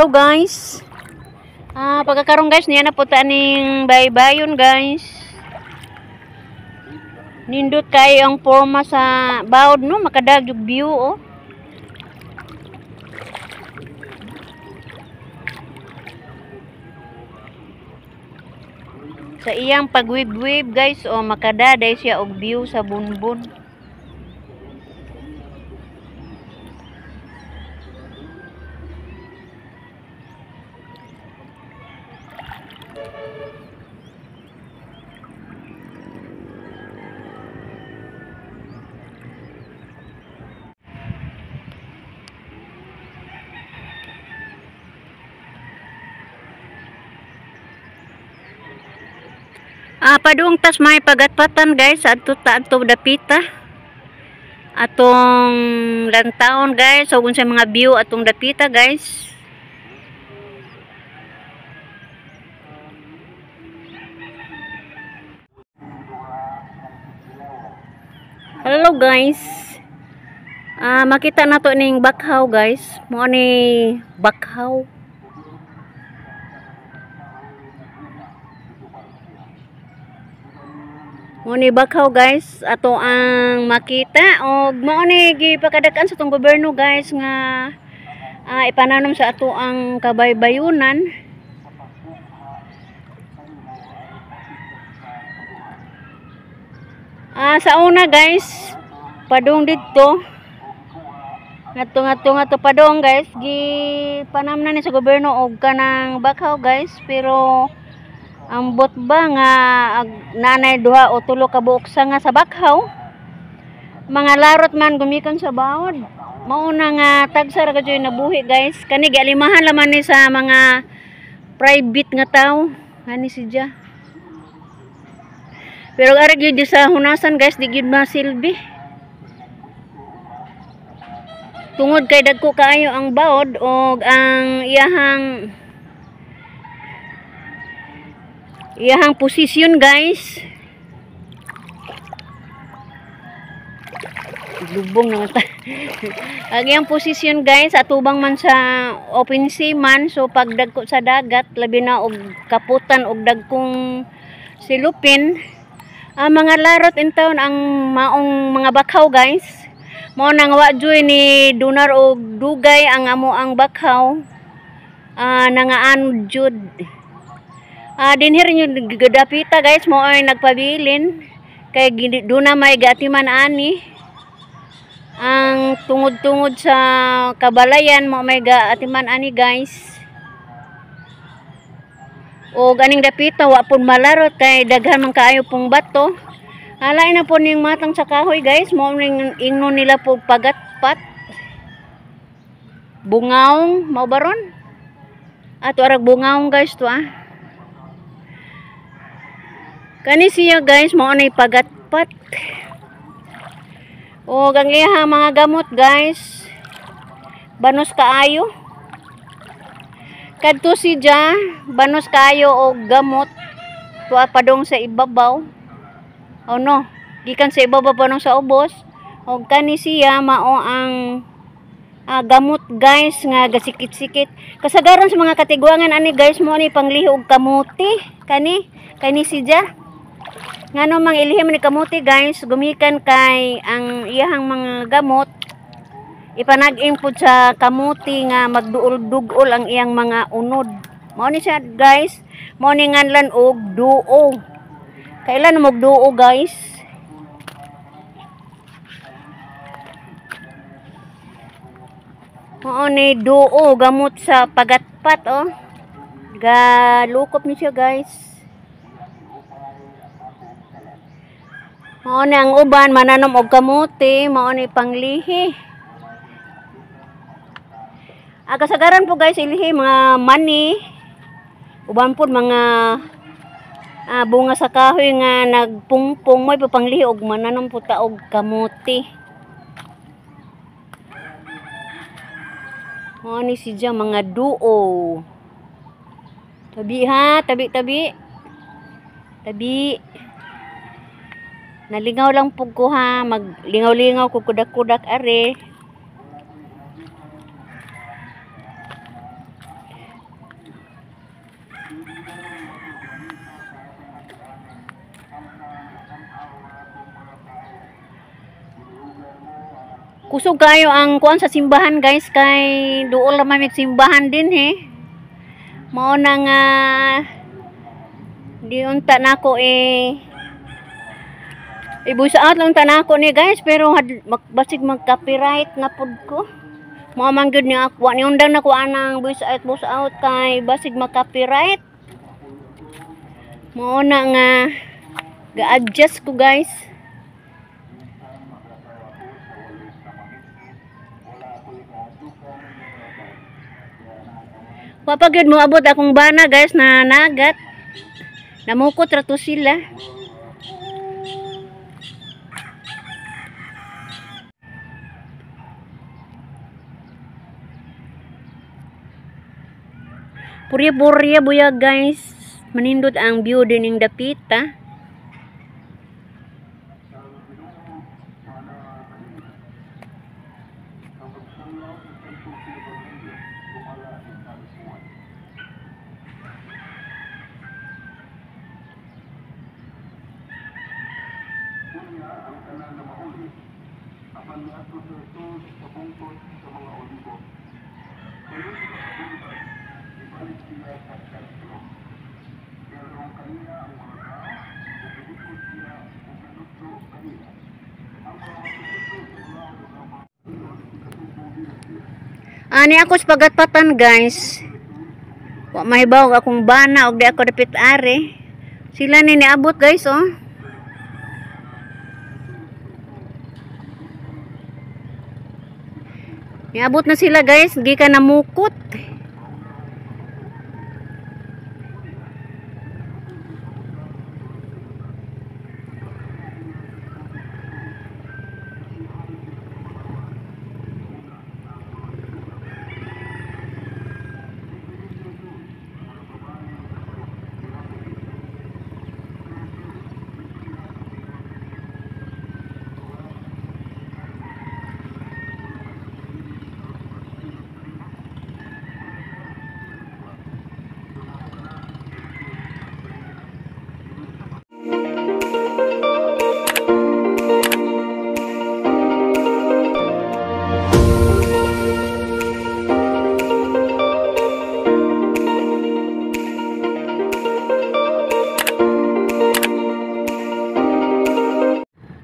Hello guys. Pagkakaroon guys niya na po taning baybayon guys. Nindot kayo ang forma sa bawod no, makadagyog view oh. Sa iyang pagwib-wib guys oh, makadaday siya og view sa bunbun. Padung tas may pagatpatan guys adto dapita. Atong lantaon guys, so unsay mga view atong dapita guys. Hello guys. Makita nato ning bakhaw guys. Mo ni bakhaw. Muni bakhaw guys ato ang makita og mao ni gipakadakan sa tong gobyerno guys nga ipananom sa ato ang kabaybayunan. Sa una guys padung didto ngadto padung guys gipanamnan ni sa gobyerno og kanang bakhaw guys, pero ambot ba nga nanay duha o tulo ka buok nga sa bakhaw, mga larot man gumikan sa bawod. Mauna nga tagsa ra kadyo nabuhi guys, kani gialimahan laman ni sa mga private nga tawo ani siya. Pero ara gyud sa hunasan guys di gyud masilbi, tungod kay dagko kaayo ang bawod og ang iyahang posisyon guys. Lubong naman ta. Ang iyang posisyon guys atubang man sa open sea man, so pag dagko sa dagat labi na og kaputan og dagkong silupin, mga larot in town ang maong mga bakhaw guys. Mao nang wa joy ni dunar og dugay ang amo ang bakhaw, nangaan jud. Dinher nyo gadapita guys, mo ay nagpabilin kay doon na may gatiman ani ang tungod-tungod sa kabalayan, mo may gatiman ani guys. O ganing dapita wa pud malarot kay daghan man kaayo pong bato. Alay na po ning matang sa kahoy guys, mo ning ingnon nila po pagatpat bungaong mao baron ato arag bungaong guys to Kani siya guys, mao nay pagatpat. O ang iyang mga gamot guys, banos kaayo. Kadto siya banos kaayo og gamot tuwa padong sa ibabaw. O no, gikan sa ibabaw padong sa ubos. Og kani siya mao ang gamot guys nga gasikit-sikit. Kasagaran sa mga katigwangan ani guys, mo ni panglihi og kamuti. Kani siya. Ngano mang ilihim ni kamuti guys, gumikan kay ang iyahang mga gamot ipanag-in pud sa kamuti nga magduol-dugol ang iyang mga unod. Mao ni siya guys, mao ni nganlan og duo. Kailan mo duo guys? Mao ni duo gamot sa pagatpat oh. Galukop ni siya guys. Mao ni ang uban mananom og kamuti, mao ni panglihi. Kasagaran po guys ilihi mga mani, uban po mga bunga sa kahoy nga nagpungpong, may panglihi og mananom po ta og kamuti. Mao ni siya mga duo. Tabi ha, tabi. Nalingaw lang pug ko ha, maglingaw-lingaw ko kudak-kudak are. kusog kayo ang kuan sa simbahan guys, kay duol ra man mig simbahan din he. Mao na nga di unta nako ibusaat lang tanako ni guys, pero basig mag-copyright na pud ko. Mao man gyud ni ako ni undang nako anang voice out kay basig mag-copyright. Mao na nga ga-adjust ko guys. Papagid mo abot akong bana guys na nagat. Namukot ra to sila. Purya-purya buya guys. Manindot ang view din ng dapita. Ani ako sa pagatpatan guys. Wa mahibaw akong bana og di ako dapit are. Sila ni niabot guys oh. Niabot na sila guys, gikan namukot.